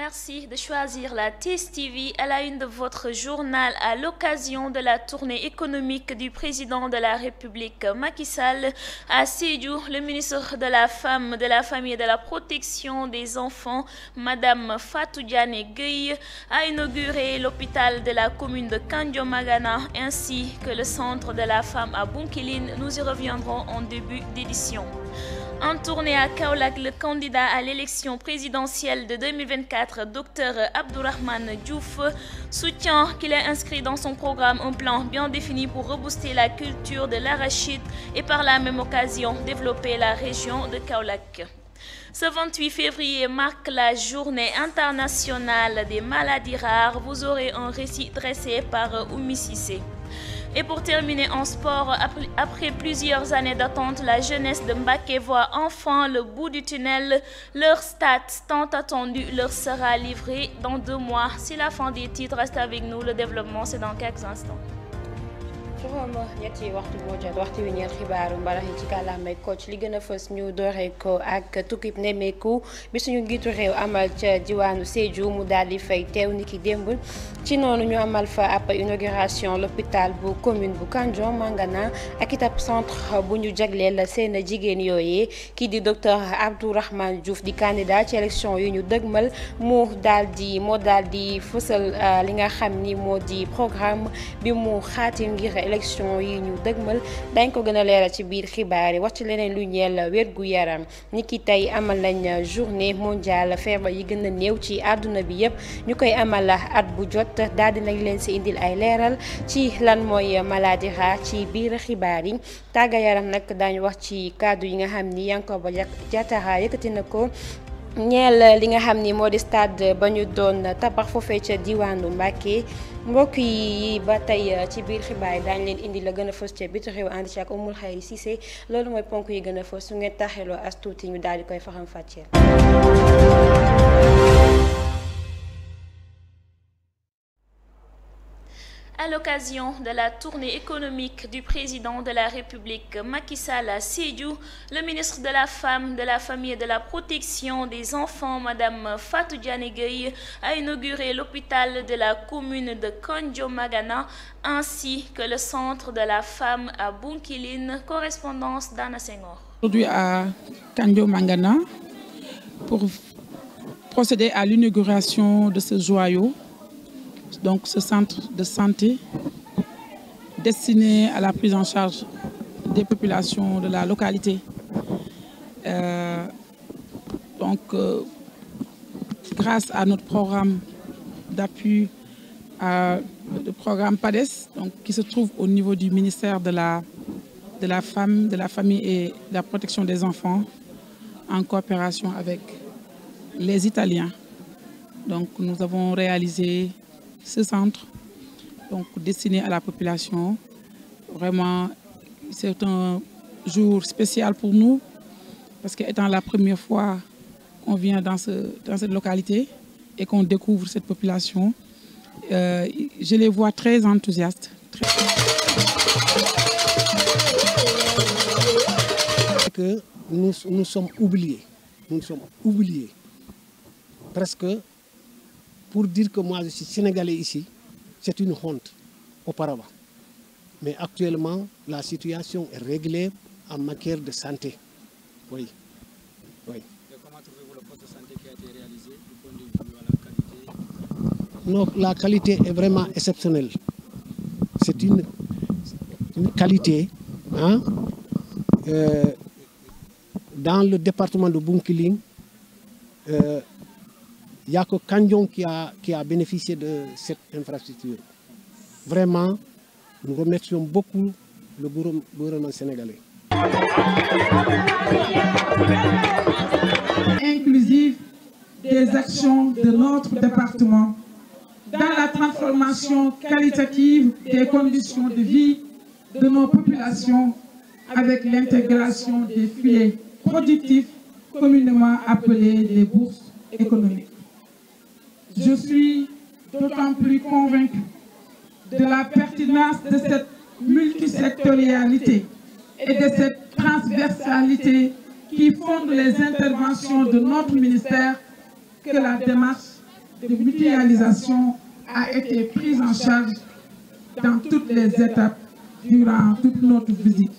merci de choisir la TIS TV à la une de votre journal à l'occasion de la tournée économique du président de la République Macky Sall à Sédhiou. Le ministre de la Femme, de la Famille et de la Protection des Enfants, Madame Fatou Diané Gueye, a inauguré l'hôpital de la commune de Kandiomagana ainsi que le centre de la femme à Bunkiling. Nous y reviendrons en début d'édition. En tournée à Kaolack, le candidat à l'élection présidentielle de 2024, Dr Abdourahmane Diouf, soutient qu'il a inscrit dans son programme un plan bien défini pour rebooster la culture de l'arachide et par la même occasion développer la région de Kaolack. Ce 28 février marque la journée internationale des maladies rares. Vous aurez un récit dressé par Oumi Sissé. Et pour terminer en sport, après plusieurs années d'attente, la jeunesse de Mbacké voit enfin le bout du tunnel. Leur stade tant attendu leur sera livré dans 2 mois. C'est la fin des titres. Reste avec nous. Le développement, c'est dans quelques instants. Juróom ñetti waxtu moo jot waxtu wi ñeel xibaaru mbalax yi ci kàllaamay Kocc li gën a fës ñu dooree ko ak tukkib nemmeeku bi suñu njiitu réew amal ca diwaanu Sédhiou mu daal di fay teew niki démb ci noonu ñu amal fa ab inauguration l'hôpital bu commune bu Kandiomagana ak itam centre bu ñu jagleel seen jigéen yooyee kii di docteur Abdourahmane Diouf di candidat ci élection yu ñu dëgmal moo daal di fësal li nga xam ni moo di programme bi mu xaatim ngir élection yi ñu dëgmal dañ ko gën a leeral ci biir xibaar yi wax ci leneen lu ñeel wérgu yaram ni ki tey amal nañ journée mondiale feebar yi gën a néew ci àdduna bi yépp ñu koy amal at bu jot daal di nañ leen si indil ay leeral ci lan mooy maladie rare ci biir xibaar yi tàggat yaram nag daañu wax ci kàddu yi nga xam ni Yankhoba Diattara yëkkati na ko ñeel li nga xam ni moo di stade ba ñu doon tabax foofee ca diwaanu Mbacké mbokk yi ba tey ci biir xibaar yi daañu leen indi la gën a fës ca biti réew ànd ci ak Oumoul Khayri Cissé loolu mooy ponk yi gën a fës su ngeen taxeloo as tuuti ñu daal di koy faram fàcceel. À l'occasion de la tournée économique du président de la République Macky Sall à Sédhiou, le ministre de la Femme, de la Famille et de la Protection des Enfants, Madame Fatou Diané Gueye, a inauguré l'hôpital de la commune de Kandiomagana ainsi que le centre de la femme à Bunkiling. Correspondance d'Anna Senghor. Aujourd'hui à Kandiomagana pour procéder à l'inauguration de ce joyau. Donc ce centre de santé destiné à la prise en charge des populations de la localité. Grâce à notre programme d'appui, le programme PADES, donc, qui se trouve au niveau du ministère de la Femme, de la Famille et de la Protection des Enfants, en coopération avec les Italiens. Donc nous avons réalisé ce centre donc destiné à la population. Vraiment, c'est un jour spécial pour nous parce qu'étant la première fois qu'on vient dans cette localité et qu'on découvre cette population, je les vois très enthousiastes. Que nous sommes oubliés. Nous sommes oubliés. Presque. Pour dire que moi je suis sénégalais ici, c'est une honte auparavant. Mais actuellement, la situation est réglée en matière de santé. Oui. Oui. Et comment trouvez-vous le poste de santé qui a été réalisé du point de vue de la qualité? Non, la qualité est vraiment exceptionnelle. C'est une qualité. Hein, dans le département de Bunkiling, il n'y a que Kandiom qui a bénéficié de cette infrastructure. Vraiment, nous remercions beaucoup le gouvernement sénégalais. Inclusive des actions de notre département dans la transformation qualitative des conditions de vie de nos populations avec l'intégration des filets productifs communément appelés les bourses économiques. Je suis d'autant plus convaincu de la pertinence de cette multisectorialité et de cette transversalité qui fonde les interventions de notre ministère que la démarche de mutualisation a été prise en charge dans toutes les étapes durant toute notre visite.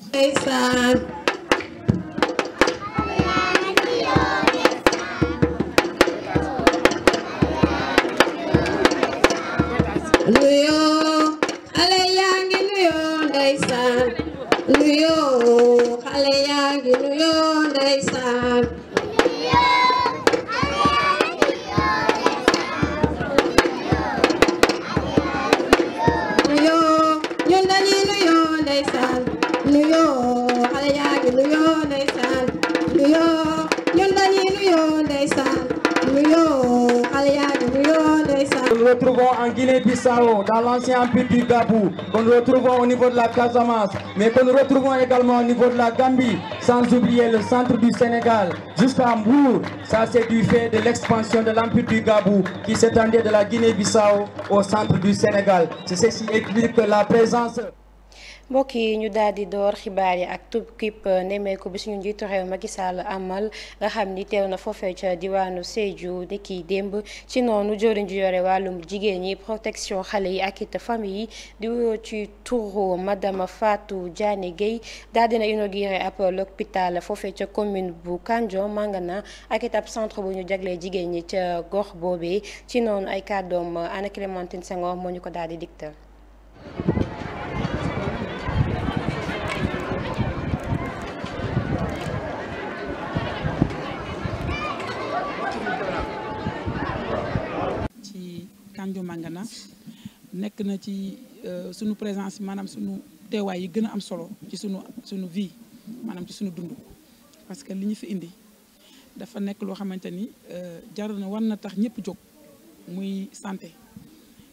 Nous retrouvons en Guinée-Bissau, dans l'ancien empire du Gabou, que nous retrouvons au niveau de la Casamance, mais que nous retrouvons également au niveau de la Gambie, sans oublier le centre du Sénégal, jusqu'à Mbour. Ça, c'est du fait de l'expansion de l'empire du Gabou qui s'étendait de la Guinée-Bissau au centre du Sénégal. C'est ceci qui explique la présence. mbokk yi ñu daal di door xibaar yi ak tukkib nemmeeku bi suñu njiitu réew Macky Sall amal nga xam ni teew na foofee ca diwaanu Sédhiou ni ki démb ci noonu jëriñ ju yore wàllum jigéen ñi protection xale yi ak it famille yi di wuyoo ci turu madame Fatou Diané Gueye daal dina inauguré ab l'hôpital foofee ca commune bu Kandion Mangana ak it ab centre bu ñu jaglee jigéen ñi ca gox boobee ci noonu ay kàddoom Anna Clémentine Senghor moo ñu ko daal di diktal. Kandion Mangana nekk na ci sunu présence maanaam sunu teewaay yi gën a am solo ci sunu vie maanaam ci sunu dund parce que li ñu fi indi dafa nekk loo xamante ni jar na war na tax ñëpp jóg muy santé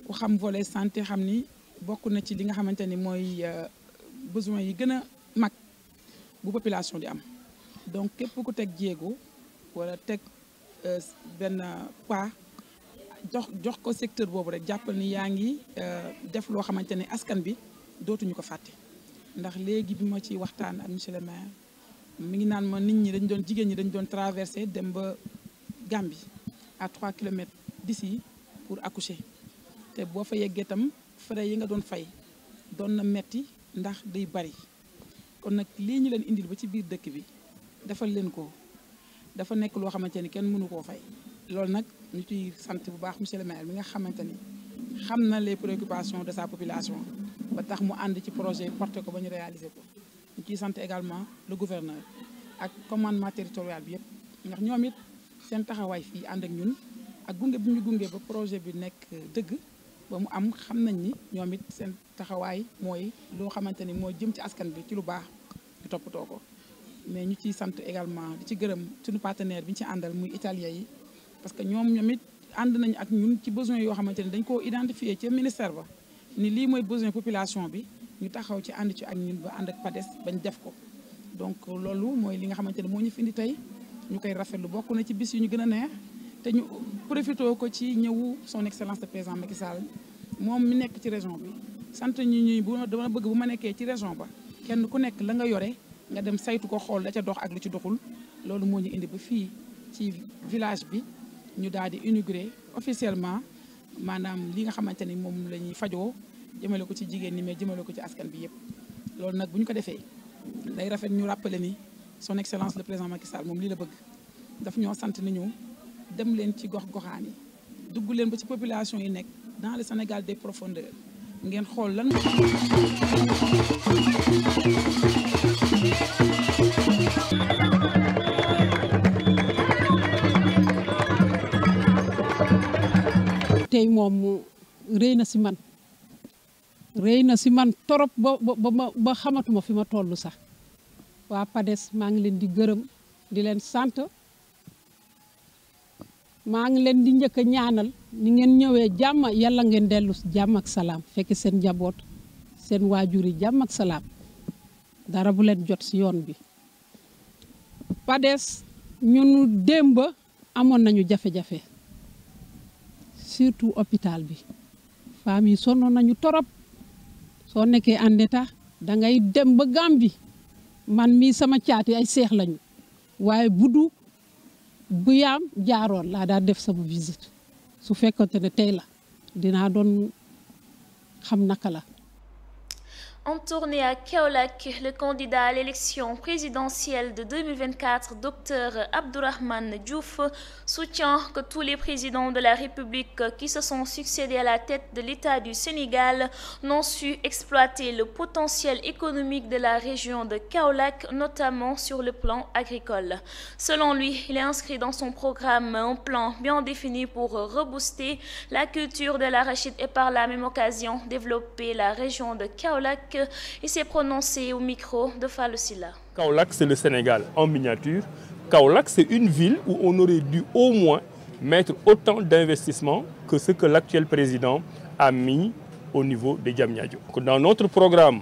ku xam volet santé xam ni bokk na ci li nga xamante ni mooy besoin yi gën a mag bu population di am donc képp ku teg jéego wala teg benn pas jox ko secteur boobu rek jàppal ni yaa ngi def loo xamante ne askan bi dootuñu ko fàtte ndax léegi bi ma ci waxtaan ak monsieur le maire mi ngi naan ma nit ñi jigéen ñi dañ doon traversé dem ba Gambie à 3 kilomètres d'ici pour accoucher te boo fa yeggee tam frais yi nga doon fay doon na metti ndax day bari kon nag lii ñu leen indil ba ci biir dëkk bi defal leen ko dafa nekk loo xamante ni kenn mënu koo fay loolu nag ñu ciy sant bu baax monsieur le maire bi nga xamante ni xam na les préoccupations de sa population ba tax mu ànd ci projet porté ko ba ñu réaliser ko ñu ciy sant également le gouverneur ak commandement territorial bi yëpp ndax ñoom it seen taxawaay fii ànd ak ñun ak gunge bi ñu gunge ba projet bi nekk dëgg ba mu am xam nañ ni ñoom it seen taxawaay mooy loo xamante ni moo jëm ci askan bi ci lu baax ñu toppatoo ko mais ñu ciy sant également di ci gërëm suñu partenaire bi ñu ci àndal muy italien yi parce que ñoom it ànd nañu ak ñun ci besoin yoo xamante ni dañ koo identifier ci ministère ba ni lii mooy besoin population bi ñu taxaw ci ànd ci ak ñun ba ànd ak PADES bañ def ko donc loolu mooy li nga xamante ni moo ñu fi indi tey ñu koy rafetlu bokk na ci bis yu ñu gën a neex te ñu profité ko ci ñëwu son excellence le président Macky Sall moom mi nekk ci région bi sant ñuy dama bëgg bu ma nekkee ci région ba kenn ku nekk la nga yore nga dem saytu ko xool la ca dox ak lu ci doxul loolu moo ñu indi ba fii ci village bi ñu daal di inauguré officiellement maanaam li nga xamante ni moom la ñuy fajoo jëmale ko ci jigéen ñi mais jëmale ko ci askan bi yëpp loolu nag bu ñu ko defee day rafet ñu rappeler ni son excellence le président Macky Sall moom lii la bëgg daf ñoo sant ni ñu dem leen ci gox-goxaan yi dugg leen ba ci population yi nekk dans le Sénégal des profondeurs ngeen xool lan. tey moom rëy na si man torop ba xamatuma fi ma toll sax waa PADES maa ngi leen di gërëm di leen sant maa ngi leen di njëkk a ñaanal ni ngeen ñëwee jàmm yàlla ngeen dellu jàmm ak salaam fekk seen njaboot seen waajur yi jàmm ak salaam dara bu leen jot si yoon bi. PADES ñun démb amoon nañu jafe-jafe surtout hôpital bi femmes yi sonnoon nañu torop soo nekkee en état dangay dem ba Gambie man mii sama caati ay seex lañu waaye buddu bu yaam jaaroon laa daa def sama visite su fekkoonte ne tey la dinaa doon xam naka la. En tournée à Kaolack, le candidat à l'élection présidentielle de 2024, Dr Abdourahmane Diouf, soutient que tous les présidents de la République qui se sont succédés à la tête de l'État du Sénégal n'ont su exploiter le potentiel économique de la région de Kaolack, notamment sur le plan agricole. Selon lui, il est inscrit dans son programme un plan bien défini pour rebooster la culture de l'arachide et par la même occasion développer la région de Kaolack. Il s'est prononcé au micro de Fallou Silla. Kaolack, c'est le Sénégal en miniature. Kaolack, c'est une ville où on aurait dû au moins mettre autant d'investissements que ce que l'actuel président a mis au niveau de Diamniadio. Dans notre programme,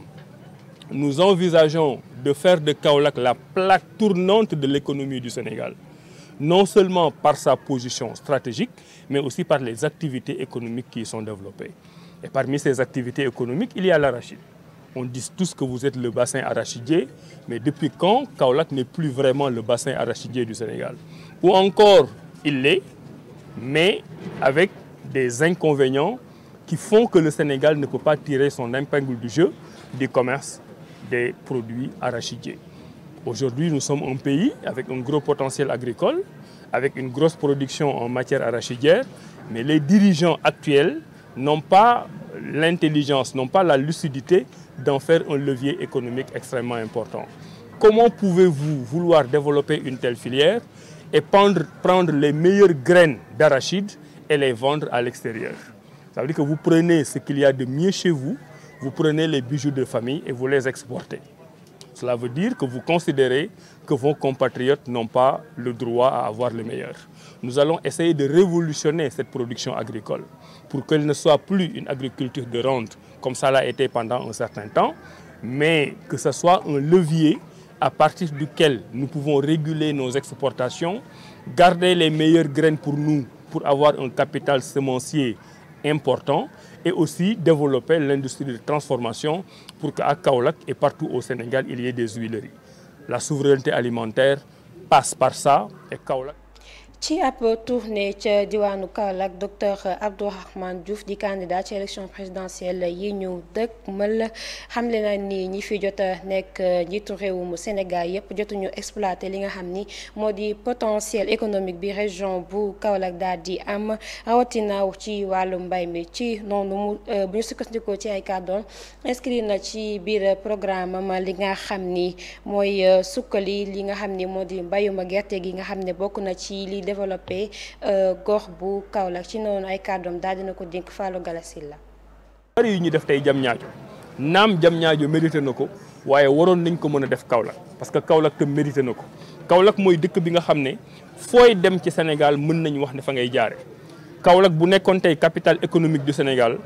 nous envisageons de faire de Kaolack la plaque tournante de l'économie du Sénégal. Non seulement par sa position stratégique, mais aussi par les activités économiques qui y sont développées. Et parmi ces activités économiques, il y a l'arachide. On dit tous que vous êtes le bassin arachidier, mais depuis quand Kaolack n'est plus vraiment le bassin arachidier du Sénégal? Ou encore, il l'est, mais avec des inconvénients qui font que le Sénégal ne peut pas tirer son épingle du jeu du commerce des produits arachidiers. Aujourd'hui, nous sommes un pays avec un gros potentiel agricole, avec une grosse production en matière arachidière, mais les dirigeants actuels n'ont pas l'intelligence, n'ont pas la lucidité d'en faire un levier économique extrêmement important. Comment pouvez-vous vouloir développer une telle filière et prendre les meilleures graines d'arachide et les vendre à l'extérieur? Ça veut dire que vous prenez ce qu'il y a de mieux chez vous, vous prenez les bijoux de famille et vous les exportez. Cela veut dire que vous considérez que vos compatriotes n'ont pas le droit à avoir le meilleur. Nous allons essayer de révolutionner cette production agricole pour qu'elle ne soit plus une agriculture de rente comme ça l'a été pendant un certain temps, mais que ce soit un levier à partir duquel nous pouvons réguler nos exportations, garder les meilleures graines pour nous, pour avoir un capital semencier important et aussi développer l'industrie de transformation pour qu'à Kaolack et partout au Sénégal, il y ait des huileries. La souveraineté alimentaire passe par ça et Kaolack. ci ab tournée ca diwaanu Kaolack docteur Abdourahmane Diouf di candidat ci élection présidentielle yi ñu dëkkmal xamle na ni ñi fi jot a nekk njiitu réewum Sénégal yëpp jotuñu exploité li nga xam ni moo di potentiel économique bi région bu Kaolack daal di am rawatina ci wàllu mbay mi ci noonu bu ñu sukkandikoo ci ay kàddoon inscrit na ci biir programme am li nga xam ni mooy sukkali li nga xam ni moo di mbayuma gerte gi nga xam ne bokk na ci li développé gox bu Kaolack ci noonu ay kàddoom daal dina ko dénk Fallou Galassil la. bari yu ñu def tey Diamniadio naam Diamniadio mérité na ko waaye waroon nañ ko mën a def Kaolack parce que Kaolack tam mérité na ko Kaolack mooy dëkk bi nga xam ne fooy dem ci Sénégal mën nañu wax ne fa ngay jaare Kaolack bu nekkoon tey capitale économique du Sénégal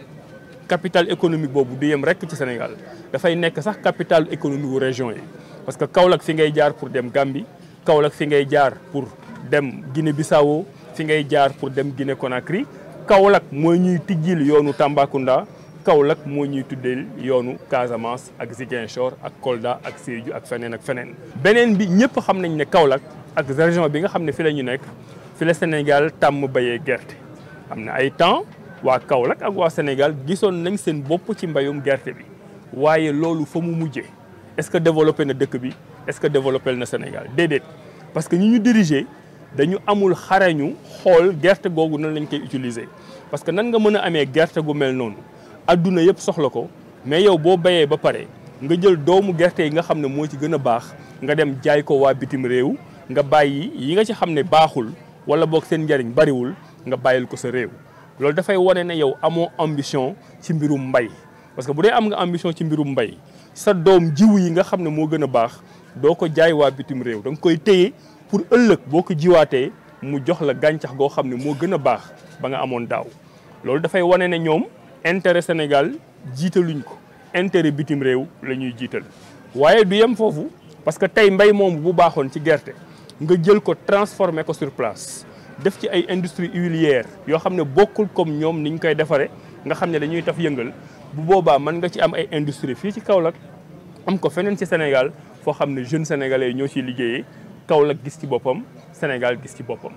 capitale économique boobu du yem rekk ci Sénégal dafay nekk sax capitale économique wu région yi parce que Kaolack fi ngay jaar pour dem Gambie Kaolack fi ngay jaar pour dem Guinée-Bissau fi ngay jaar pour dem Guinée-Conakry Kaolack mooy ñuy tijjil yoonu Tambacounda Kaolack moo ñuy tuddeel yoonu Casamance ak Ziguinchor ak Kolda ak Sédhiou ak feneen ak feneen. beneen bi ñëpp xam nañ ne Kaolack ak région bi nga xam ne fi la ñu nekk fi la Sénégal tàmm bayee gerte am na ay temps waa Kaolack ak waa Sénégal gisoon nañ seen bopp ci mbayum gerte bi waaye loolu fa mu mujjee est-ce que développé na dëkk bi est-ce que développé na Sénégal déedéet parce que ñi ñu diriger. dañu amul xarañu xool gerte googu nan lañ koy utiliser parce que nan nga mën a amee gerte gu mel noonu adduna yëpp soxla ko mais yow boo bayee ba pare nga jël doomu gerte yi nga xam ne moo ci gën a baax nga dem jaay ko waa bitim réew nga bàyyi yi nga ci xam ne baaxul wala boog seen njariñ bariwul nga bàyyil ko sa réew loolu dafay wane ne yow amoo ambition ci mbirum mbay parce que bu dee am nga ambition ci mbirum mbay sa doom jiwu yi nga xam ne moo gën a baax doo ko jaay waa bitim réew da nga koy téye pour ëllëg boo ko jiwaatee mu jox la gàncax goo xam ne moo gën a baax ba nga amoon daaw loolu dafay wane ne ñoom intérêt Sénégal jiitaluñ ko intérêt bitim réew la ñuy jiital waaye du yem foofu parce que tey mbay moom bu baaxoon ci gerte nga jël ko transformer ko sur place def ci ay industrie huilière yoo xam ne bokkul comme ñoom niñ koy defaree nga xam ne dañuy taf yëngal bu boobaa mën nga ci am ay industrie fii ci Kaolack am ko feneen ci Sénégal foo xam ne jeunes sénégalais ñoo ciy liggéeyee Kaolack gis ci boppam Sénégal gis ci boppam.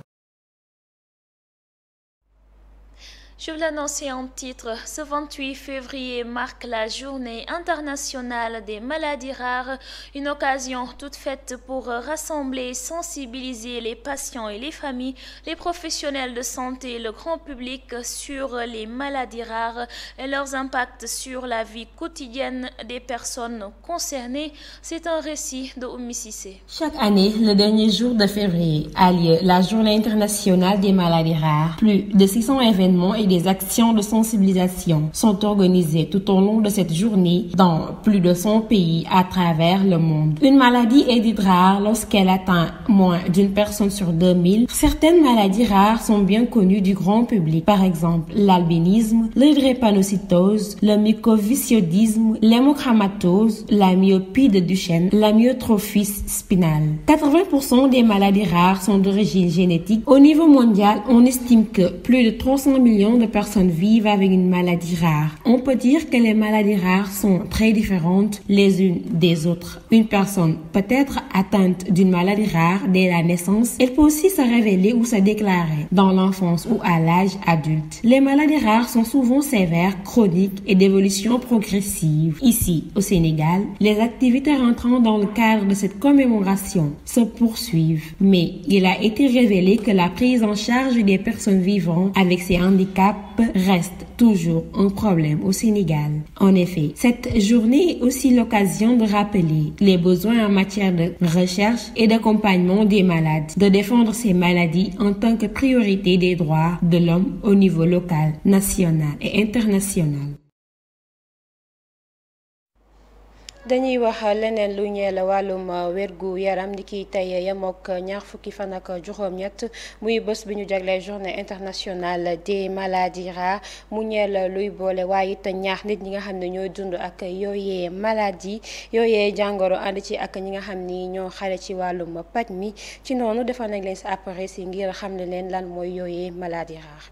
Je vous l'annonçais en titre, ce 28 février marque la journée internationale des maladies rares, une occasion toute faite pour rassembler et sensibiliser les patients et les familles, les professionnels de santé et le grand public sur les maladies rares et leurs impacts sur la vie quotidienne des personnes concernées. C'est un récit de Oumi Cissé. Chaque année, le dernier jour de février, a lieu la journée internationale des maladies rares. Plus de 600 événements et des actions de sensibilisation sont organisées tout au long de cette journée dans plus de 100 pays à travers le monde. Une maladie est dite rare lorsqu'elle atteint moins d'une personne sur 2000. Certaines maladies rares sont bien connues du grand public, par exemple l'albinisme, l'hydrépanocytose, le mucoviscidisme, l'hémochromatose, la myopie de Duchenne, la myotrophie spinale. 80% des maladies rares sont d'origine génétique. Au niveau mondial, on estime que plus de 300 millions de personnes vivent avec une maladie rare. On peut dire que les maladies rares sont très différentes les unes des autres. Une personne peut être atteinte d'une maladie rare dès la naissance. Elle peut aussi se révéler ou se déclarer dans l'enfance ou à l'âge adulte. Les maladies rares sont souvent sévères, chroniques et d'évolution progressive. Ici, au Sénégal, les activités rentrant dans le cadre de cette commémoration se poursuivent. Mais il a été révélé que la prise en charge des personnes vivant avec ces handicaps reste toujours un problème au Sénégal. En effet, cette journée est aussi l'occasion de rappeler les besoins en matière de recherche et d'accompagnement des malades, de défendre ces maladies en tant que priorité des droits de l'homme au niveau local, national et international. dañuy wax leneen lu ñeel wàllum wérgu yaram ni ki tey yemook ñaar fukki fan ak juróom-ñett muy bés bi ñu jagleel journée internationale des maladies rares mu ñeel luy boole waaye it ñaax nit ñi nga xam ne ñooy dund ak yooyee maladie yooyee jàngoro ànd ci ak ñi nga xam ni ñoo xale ci wàllum paj mi ci noonu defal nañ leen sa après si ngir xam ne leen lan mooy yooyee maladie rare.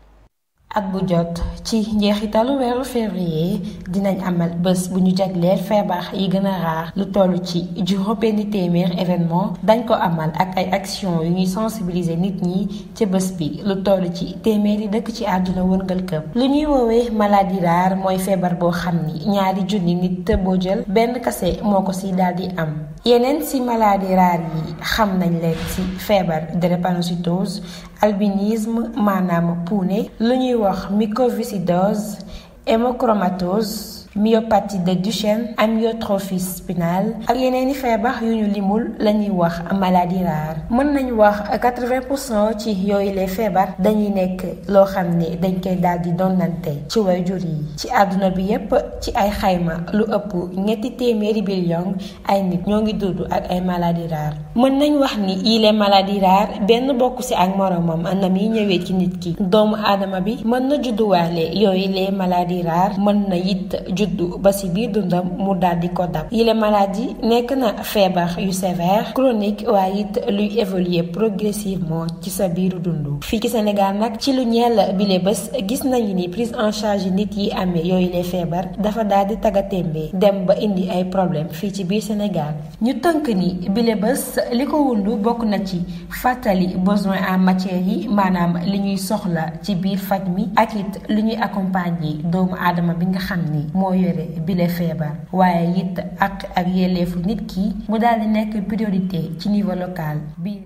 at bu jot ci njeexitalu weeru février dinañ amal bés bu ñu jagleel feebar yi gën a raar lu toll ci juróom-benni téeméer événement dañ ko amal ak ay action yu ñuy sensibiliser nit ñi ci bés bi lu toll ci téeméeri dëkk ci àdduna wërngal këpp lu ñuy woowee maladie rare mooy feebar boo xam ni ñaari junni nit boo jël benn kase moo ko si daal di am yeneen si maladie rare yi xam nañ leen ci feebar drépanocytose albinisme maanaam puune lu ñuy wax mucoviscidose hémochromatose myopathie de Duchenne amyotrophie spinale ak yeneeni feebar yu ñu limul lañuy wax maladie rare mën nañ wax 80% ci yooyu les feebar dañuy nekk loo xam ne dañ koy daal di donnante ci waajur yi ci àdduna bi yépp ci ay xayma lu ëpp ñetti téeméeri billion ay nit ñoo ngi dund ak ay maladie rare mën nañ wax ni yile maladie rare benn bokk ci ak moromam na mi ñëwee ci nit ki doomu aadama bi mën na judduwaale yooyu les maladie rare mën na it juddu ba ci biir dundam mu daal di ko dab yile maladie nekk na feebar yu sévère chronique waaye it luy évoluer progressivement ci sa biiru dund fii ci Sénégal nag ci lu ñeel bile bés gis nañu ni prise en charge nit yi amee yooyu les feebar dafa daal di tagatémbee dem ba indi ay problème fii ci biir Sénégal ñu tënk ni bile bés li ko wundu bokk na ci fàttali besoin en matière yi maanaam li ñuy soxla ci biir faj mi ak it li ñuy accompagner doomu aadama bi nga xam ni moo yore bile feebar waaye it ak yelleefu nit ki mu daal di nekk priorité ci niveau local bi.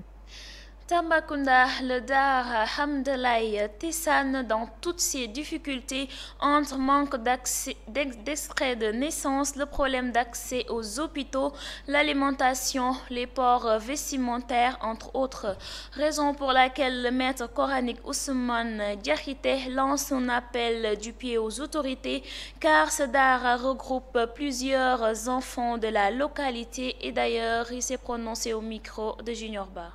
Tambacounda, le Dara Hamdalaye Tissane dans toutes ses difficultés entre manque d'extrait de naissance, le problème d'accès aux hôpitaux, l'alimentation, les ports vestimentaires, entre autres. Raison pour laquelle le maître coranique Ousmane Diakhité lance un appel du pied aux autorités car ce Dara regroupe plusieurs enfants de la localité et d'ailleurs il s'est prononcé au micro de Junior Ba.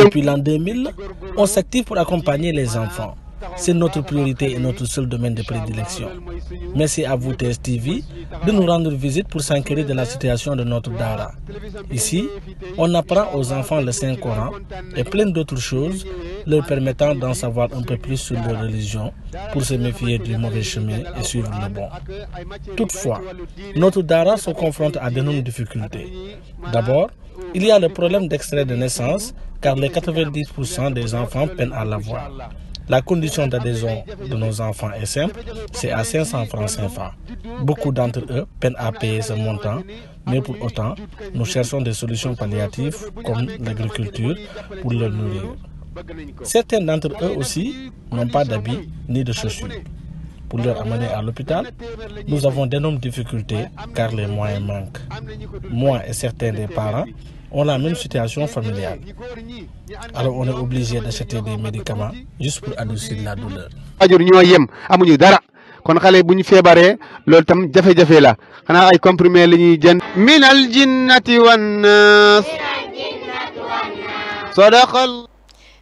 Depuis l'an 2000, on s'active pour accompagner les enfants. C'est notre priorité et notre seul domaine de prédilection. Merci à vous TSTV de nous rendre visite pour s'inquiéter de la situation de notre Dara. Ici, on apprend aux enfants le Saint-Coran et plein d'autres choses leur permettant d'en savoir un peu plus sur leur religion pour se méfier du mauvais chemin et suivre le bon. Toutefois, notre Dara se confronte à d'énormes difficultés. D'abord, Il y a le problème d'extrait de naissance, car les 90% des enfants peinent à l'avoir. La condition d'adhésion de nos enfants est simple, c'est à 500 francs CFA. Beaucoup d'entre eux peinent à payer ce montant, mais pour autant, nous cherchons des solutions palliatives comme l'agriculture pour leur nourrir. Certains d'entre eux aussi n'ont pas d'habits ni de chaussures. Pour leur amener à l'hôpital, nous avons d'énormes difficultés car les moyens manquent. Moi et certains des parents ont la même situation familiale. Alors on est obligé d'acheter des médicaments juste pour adoucir la douleur. kon xale bu ñu feebaree loolu tam jafe-jafe la xanaa ay comprimé la ñuy jënd minal jinnati wan nas sadaqal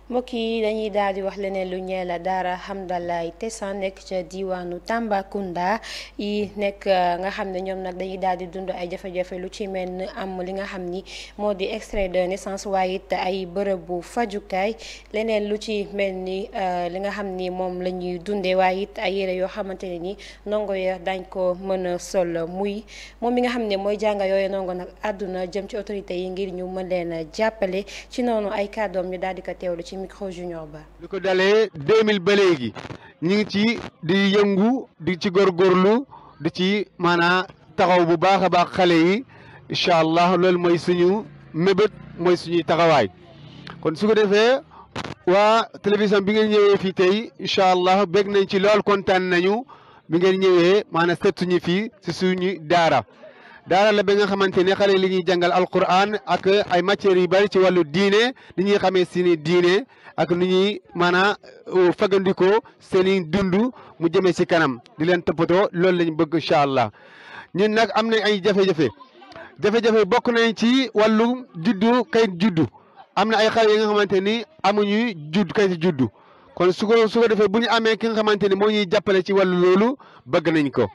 mbokk yi dañuy daal di wax leneen lu ñeel Daara Hamdalaay Tessan nekk ca diwaanu Tambacounda yi nekk nga xam ne ñoom nag dañuy daal di dund ay jafe-jafe lu ci mel ni am li nga xam ni moo di extrait de naissance waaye it ay bërëbu fajukaay leneen lu ci mel ni li nga xam ni moom la ñuy dundee waaye it ay yére yoo xamante ne ni ndongo ya dañ ko mën a sol muy moom mi nga xam ne mooy jànga yooyu ndongo nag àdduna jëm ci autorité yi ngir ñu mën leen a jàppale ci noonu ay kàddoom ñu daal di ko teewlu ci micro Junior Ba. li ko dalee 2000 ba léegi ñu ngi ci di yëngu di ci góorgóorlu di ci maanaam taxaw bu baax a baax xale yi incha allah loolu mooy suñu mébét mooy suñuy taxawaay kon su ko defee waa télévision bi ngeen ñëwee fii tey incha allah bég nañ ci lool kontaan nañu bi ngeen ñëwee maanaam seet suñu fii si suñu daara la ba nga xamante ne xale li ñuy jàngal alquran ak ay matières yu bari ci wàllu diine li ñuy xamee seeni diine ak ni ñuy maanaam fagandikoo seeni dund mu jëmee ci kanam di leen toppatoo loolu lañ bëgg incha allah ñun nag am nañ ay jafe-jafe bokk nañ ci wàllu juddu kayit juddu am na ay xale yi nga xamante ni amuñu kayit juddu kon su ko defee bu ñu amee ki nga xamante ni moo ñuy jàppale ci wàllu loolu bëgg nañ ko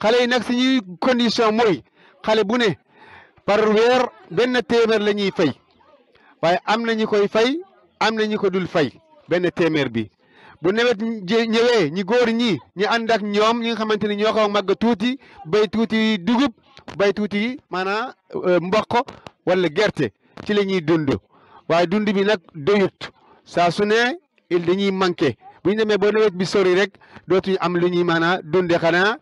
xale yi nag suñuy condition mooy xale bu ne par weer benn téeméer la ñuy fay waaye am na ñu koy fay am na ñu ko dul fay benn téeméer bi bu nawet ñëwee ñi góor ñi ànd ak ñoom ñi nga xamante ni ñoo xaw a màgg tuuti bay tuuti dugub bay tuuti maanaam mboq wala gerte ci la ñuy dund waaye dund bi nag doyut saa su ne dañuy manqué bu ñu demee ba nawet bi sori rek dootuñu am lu ñuy maanaam dunde xanaa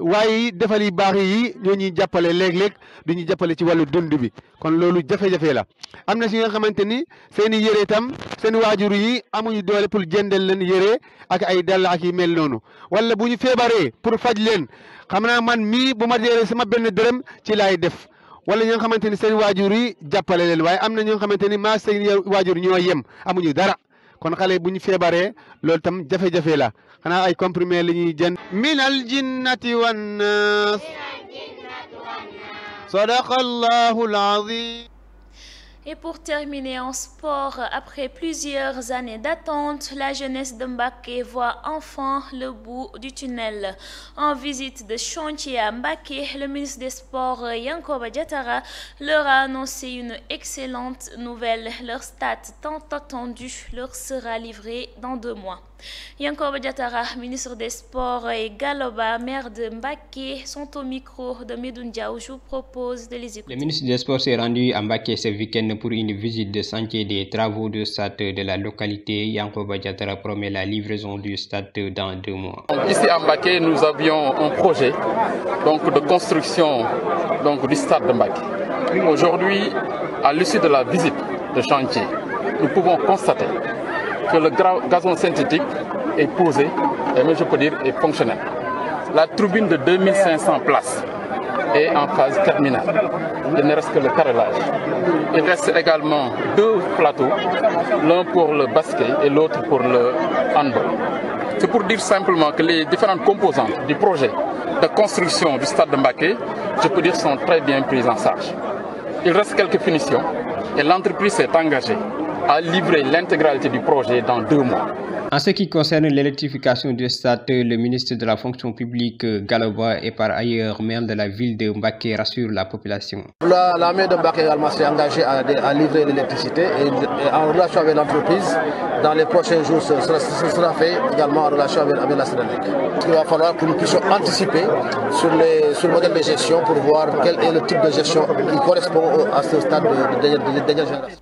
waaye defal yi baax yi ñoo ñuy jàppale léeg-léeg du ñuy jàppale ci wàllu dund bi kon loolu jafe-jafe la am na si nga xamante ni seen i yére itam seen waajur yi amuñu doole pour jëndal leen yére ak ay dàll ak yi mel noonu wala bu ñu feebaree pour faj leen xam naa man mii bu ma deeree sama benn dërëm ci laay def wala ñi nga xamante ni seen waajur yi jàppale leen waaye am na ñi nga xamante ni maa seen waajur ñoo yem amuñu dara kon xale bu ñu feebaree loolu tam jafe-jafe la xanaa ay comprimé la ñuy jënd minal jinnati wan nas sadaqallahu al-azim. Et pour terminer en sport, après plusieurs années d'attente, la jeunesse de Mbacké voit enfin le bout du tunnel. En visite de chantier à Mbacké, le ministre des Sports Yankoba Diattara leur a annoncé une excellente nouvelle. Leur stade tant attendu leur sera livré dans 2 mois. Yankoba Diattara, ministre des Sports, et Galoba, maire de Mbacké, sont au micro de Medoune Diaw. Je vous propose de les écouter. Le ministre des Sports s'est rendu à Mbacké ce week-end pour une visite de chantier des travaux de stade de la localité. Yankoba Diattara promet la livraison du stade dans 2 mois. Ici à Mbacké, nous avions un projet de construction du stade de Mbacké. Aujourd'hui, à l'issue de la visite de chantier, nous pouvons constater que le gazon synthétique est posé et même je peux dire est fonctionnel. La tribune de 2500 places est en phase terminale. Il ne reste que le carrelage. Il reste également 2 plateaux, l'un pour le basket et l'autre pour le handball. C'est pour dire simplement que les différentes composantes du projet de construction du stade de Mbacké, je peux dire, sont très bien prises en charge. Il reste quelques finitions et l'entreprise s'est engagée à livrer l'intégralité du projet dans 2 mois. En ce qui concerne l'électrification du stade, le ministre de la fonction publique Galoba et par ailleurs maire de la ville de Mbacké rassure la population. La maire de Mbacké également s'est engagée à livrer l'électricité et en relation avec l'entreprise, dans les prochains jours, ce sera fait également en relation avec la Sénélec. Il va falloir que nous puissions anticiper sur le modèle de gestion pour voir quel est le type de gestion qui correspond à ce stade de dernière génération.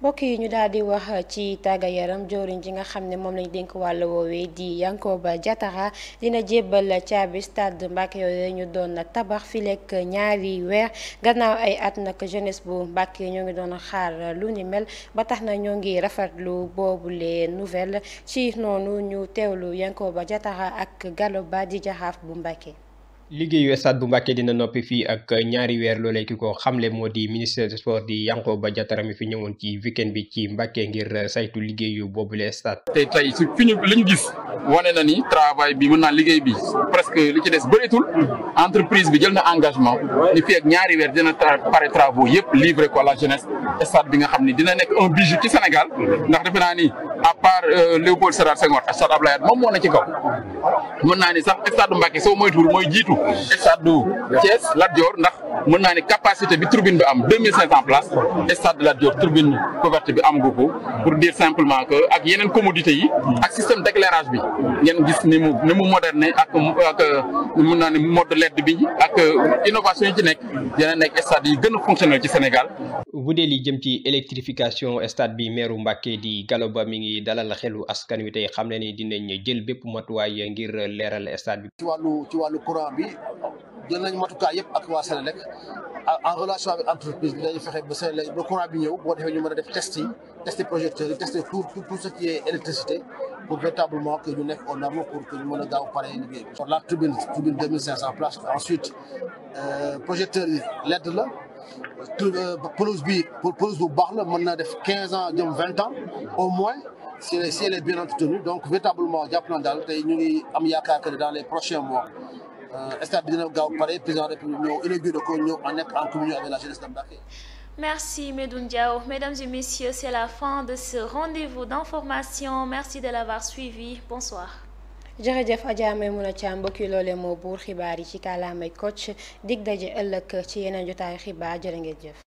mbokk yi ñu daal di wax ci tàggat yaram jawriñ ji nga xam ne moom lañ dénk wàll woowee di Yankoba Diattara dina jébbal caabi stade Mbacké yooyu ñu doon tabax fileek ñaari weer gannaaw ay at nag jeunesse bu Mbacké ñoo ngi doon xaar lu ni mel ba tax na ñoo ngi rafetlu boobule nouvelle ci noonu ñu teewlu Yankoba Diattara ak Galoba di jaxaaf bu Mbacké. liggéeyu stade bu Mbacké dina noppi fii ak ñaari weer loolee ki ko xamle moo di ministre des sports di Yankoba Diattara mi fi ñëwoon ci weekend bi ci Mbacké ngir saytu liggéeyu boobule stade. tey su fi ñu li ñu gis wane na ni travail bi mën naa liggéey bi presque li ci des bëreetul entreprise bi jël na engagement ni fii ak ñaari weer dina pare travaux yëpp livré ko à la jeunesse stade bi nga xam ni dina nekk un bijou ci Sénégal ndax defe naa ni à part Léopold Sédar Senghor ak stade Abdoulaye Wade moom moo na ci kaw mën naa ni sax stade Mbacké soo moytuwul mooy jiitu stade du Thiès Lat Dior ndax mën naa ni capacité bi tribune bi am 2500 places stade de Lat Dior tribune couverte bi am nga ko pour dire simplement que ak yeneen commodité yi ak système d'éclairage bi ngeen gis ni mu moderne ak mën naa ni mode LED bi ak innovation yi ci nekk dina nekk stade yi gën a fonctionnel ci Sénégal. bu dee li jëm ci électrification stade bi maire Mbacké di Galoba mi ngi dalal xelu askan wi tey xam ne ni dinañ jël bépp matuwaay ngir leeral stade bi. ci wàllu courant bi jël nañu matukaay yëpp ak waa Sénélec en relation avec entreprise bi dañu fexe ba Sénélec ba courant bi ñëw boo defee ñu mën a def tester projecteurs yi tester tout ce qui est électricité pour véritablement que ñu nekk aux normes pour que ñu mën a gaaw pare liggéey bi. la tribune 2500 places ensuite projecteurs yi LED la. pelouse bi pelouse bu baax la mën na def 15 ans jëm 20 ans au moins si elle est bien entretenue donc véritablement jàpp na daal tey ñu ngi am yaakaar que dans les prochains mois stade bi dina gaaw pare président de la République ñëw inauguré ko ñëw en communion avec la jeunesse de Mbacké. Merci Medoune Diaw. Mesdames et messieurs, c'est la fin de ce rendez-vous d'information. Merci de l'avoir suivi. Bonsoir. jërëjëf Adja Maimouna Thiam mbokk yi loolee moo buur xibaar yi ci kàllaamay Kocc dig daje ëllëg ci yeneen jotaayu xibaar jërë ngeen jëf.